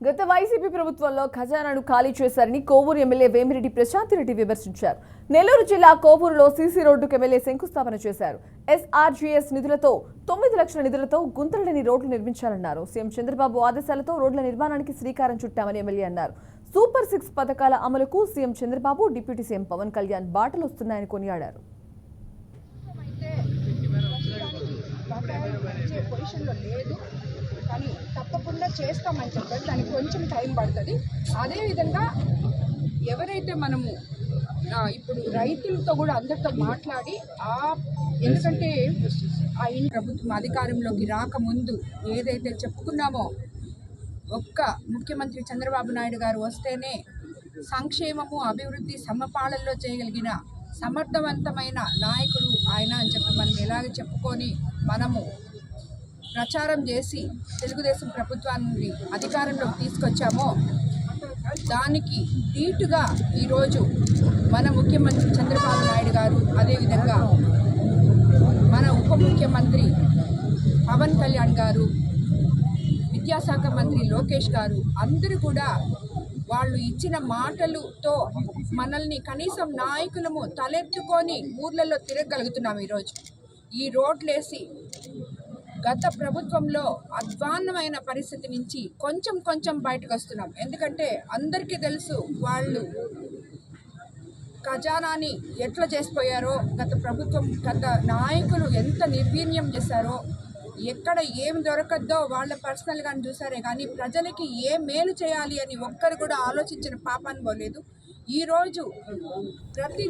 గత వైసీపీ ప్రభుత్వంలో ఖజానాను ఖాళీ చేశారని కోవూరు ఎమ్మెల్యే వేమిరెడ్డి ప్రశాంత్ రెడ్డి విమర్శించారు. నెల్లూరు జిల్లా కోవూరులో సీసీ రోడ్డుకు ఎమ్మెల్యే శంకుస్థాపన చేశారు. ఎస్ఆర్జీఎస్ నిధులతో 9 లక్షల నిధులతో గుంతలేని రోడ్లు నిర్మించాలన్నారు. సీఎం చంద్రబాబు ఆదేశాలతో రోడ్ల నిర్మాణానికి శ్రీకారం చుట్టామని ఎమ్మెల్యే అన్నారు. సూపర్ 6 పథకాల అమలుకు CM Chandrababu, deputy CM Pawan Kalyan బాటలు వస్తున్నాయని కొనియాడారు. కానీ తప్పకుండా చేస్తామని చెప్పారు. దానికి కొంచెం టైం పడుతుంది. అదేవిధంగా ఎవరైతే మనము ఇప్పుడు రైతులతో కూడా అందరితో మాట్లాడి ఎందుకంటే ప్రభుత్వం అధికారంలోకి రాకముందు ఏదైతే చెప్పుకున్నామో ఒక్క ముఖ్యమంత్రి చంద్రబాబు నాయుడు గారు వస్తేనే సంక్షేమము అభివృద్ధి సమపాళల్లో చేయగలిగిన సమర్థవంతమైన నాయకుడు ఆయన అని చెప్పి మనం ఎలాగ చెప్పుకొని మనము ప్రచారం చేసి తెలుగుదేశం ప్రభుత్వాన్ని అధికారంలోకి తీసుకొచ్చామో దానికి ధీటుగా ఈరోజు మన ముఖ్యమంత్రి చంద్రబాబు నాయుడు గారు, అదేవిధంగా మన ఉప ముఖ్యమంత్రి పవన్ కళ్యాణ్ గారు, విద్యాశాఖ మంత్రి లోకేష్ గారు అందరూ కూడా వాళ్ళు ఇచ్చిన మాటలతో మనల్ని కనీసం నాయకులము తలెత్తుకొని ఊర్లలో తిరగలుగుతున్నాం. ఈరోజు ఈ రోడ్లేసి గత ప్రభుత్వంలో అధ్వాన్నమైన పరిస్థితి నుంచి కొంచెం బయటకు వస్తున్నాం. ఎందుకంటే అందరికీ తెలుసు వాళ్ళు ఖజానాని ఎట్లా చేసిపోయారో, గత ప్రభుత్వం గత నాయకులు ఎంత నిర్వీర్యం చేశారో, ఎక్కడ ఏం దొరకద్దో వాళ్ళ పర్సనల్గా చూసారే కానీ ప్రజలకి ఏ మేలు చేయాలి అని ఒక్కరు కూడా ఆలోచించిన పాపాన్ని పోలేదు. ఈరోజు ప్రతి